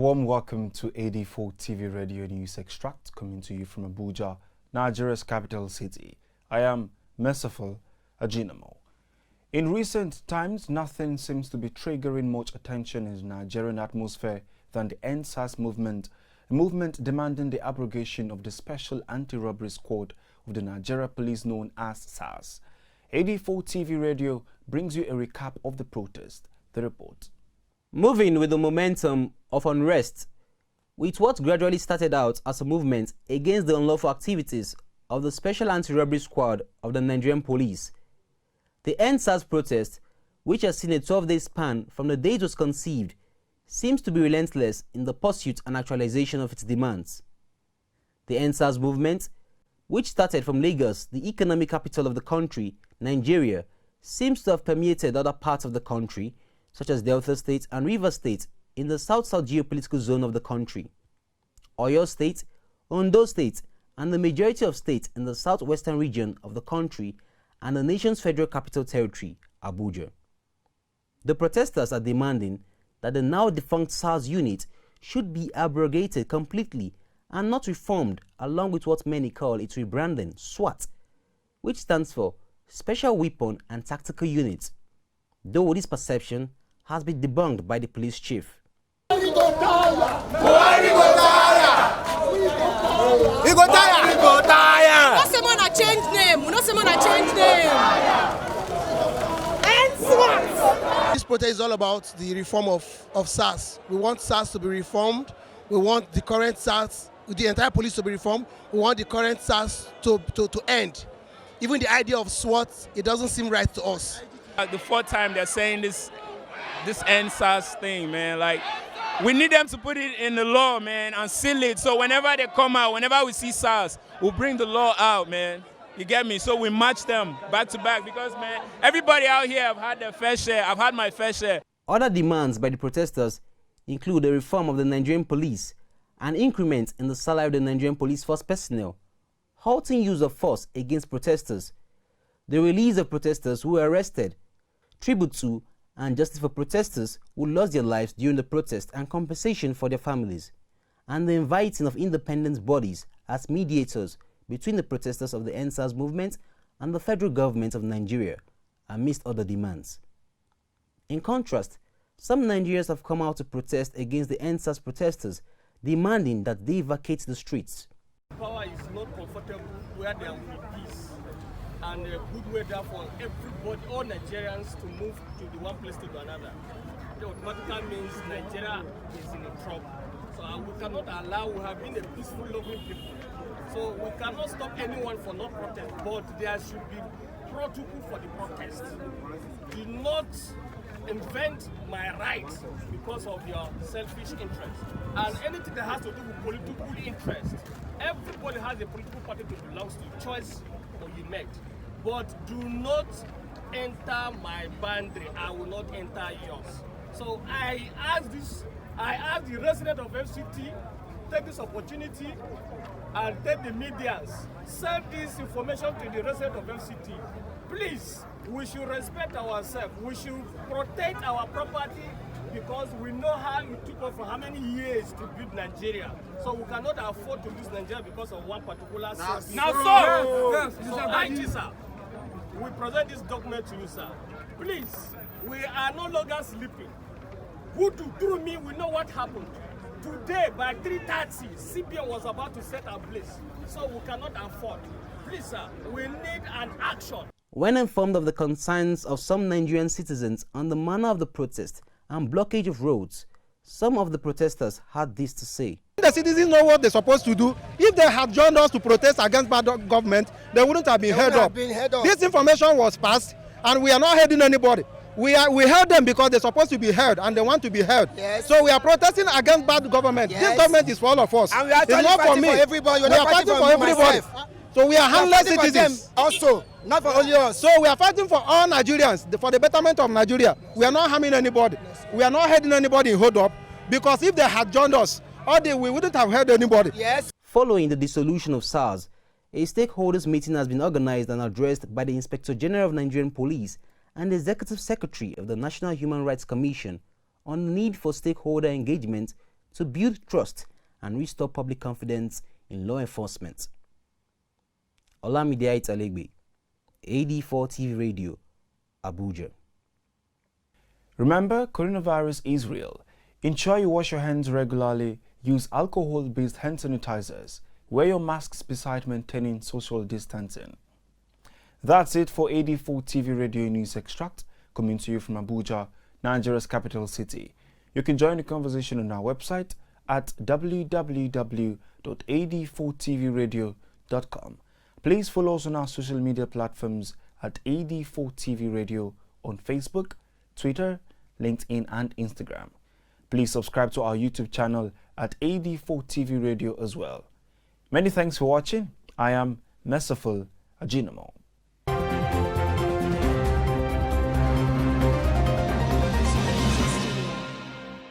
warm welcome to AD4 TV Radio News Extract, coming to you from Abuja, Nigeria's capital city. I am Merciful Ajinamo. In recent times, nothing seems to be triggering much attention in the Nigerian atmosphere than the End SARS movement, a movement demanding the abrogation of the Special Anti-Robbery Squad of the Nigeria Police known as SARS. AD4 TV Radio brings you a recap of the protest. The report. Moving with the momentum of unrest, with what gradually started out as a movement against the unlawful activities of the Special Anti-Robbery Squad of the Nigerian Police, the End SARS protest, which has seen a 12-day span from the day it was conceived, seems to be relentless in the pursuit and actualization of its demands. The End SARS movement, which started from Lagos, the economic capital of the country, Nigeria, seems to have permeated other parts of the country, such as Delta State and Rivers State in the south-south geopolitical zone of the country, Oyo State, Ondo State, and the majority of states in the southwestern region of the country and the nation's federal capital territory, Abuja. The protesters are demanding that the now-defunct SARS unit should be abrogated completely and not reformed, along with what many call its rebranding, SWAT, which stands for Special Weapon and Tactical Unit, though this perception has been debunked by the police chief. No say man a change name. No say man a change name. And SWAT. This protest is all about the reform of SARS. We want SARS to be reformed. We want the current SARS, the entire police to be reformed. We want the current SARS to end. Even the idea of SWAT, it doesn't seem right to us. The fourth time they're saying this End SARS thing, man. Like, we need them to put it in the law, man, and seal it. So whenever they come out, whenever we see SARS, we'll bring the law out, man. You get me? So we match them back to back because, man, everybody out here have had their fair share. I've had my fair share. Other demands by the protesters include the reform of the Nigerian police, an increment in the salary of the Nigerian police force personnel, halting use of force against protesters, the release of protesters who were arrested, tribute to and justice for protesters who lost their lives during the protest and compensation for their families, and the inviting of independent bodies as mediators between the protesters of the End SARS movement and the federal government of Nigeria, amidst other demands. In contrast, some Nigerians have come out to protest against the End SARS protesters, demanding that they vacate the streets. Power is not comfortable where there will be peace and a good weather for everybody, all Nigerians to move to the one place to another. It automatically means Nigeria is in trouble. So we cannot allow, we have been a peaceful, loving people. So we cannot stop anyone for not protest, but there should be protocol for the protest. Do not invent my rights because of your selfish interest. And anything that has to do with political interest, everybody has a political party that belongs to, choice or you make. But do not enter my boundary. I will not enter yours. So I ask the resident of FCT, take this opportunity and take the medians, send this information to the resident of FCT. Please, we should respect ourselves. We should protect our property because we know how it took us for how many years to build Nigeria. So we cannot afford to lose Nigeria because of one particular service. Now, sir, we present this document to you, sir. Please, we are no longer sleeping. Through me, we know what happened. Today, by 3:30, CBN was about to set ablaze. So we cannot afford. Please, sir, we need an action. When informed of the concerns of some Nigerian citizens on the manner of the protest and blockage of roads, some of the protesters had this to say. The citizens know what they're supposed to do. If they had joined us to protest against bad government, they wouldn't have been held up. This information was passed, and we are not heading anybody. We held them because they're supposed to be heard, and they want to be heard. Yes. So we are protesting against bad government. Yes. This government is for all of us. And we are it's not for me. For everybody. We are fighting for everybody. So we are handless citizens. Also, not for only us. So we are fighting for all Nigerians, for the betterment of Nigeria. We are not harming anybody. We are not heading anybody in hold up, because if they had joined us, we wouldn't have held anybody. Yes. Following the dissolution of SARS, a stakeholders meeting has been organized and addressed by the Inspector General of Nigerian Police and the Executive Secretary of the National Human Rights Commission on the need for stakeholder engagement to build trust and restore public confidence in law enforcement. Olamide Aitalegbe, AD4 TV Radio, Abuja. Remember, coronavirus is real. Ensure you wash your hands regularly, use alcohol-based hand sanitizers, wear your masks beside maintaining social distancing. That's it for AD4 TV Radio News Extract, coming to you from Abuja, Nigeria's capital city. You can join the conversation on our website at www.ad4tvradio.com. Please follow us on our social media platforms at AD4 TV Radio on Facebook, Twitter, LinkedIn and Instagram. Please subscribe to our YouTube channel at AD4 TV Radio as well. Many thanks for watching. I am Merciful Ajinamo.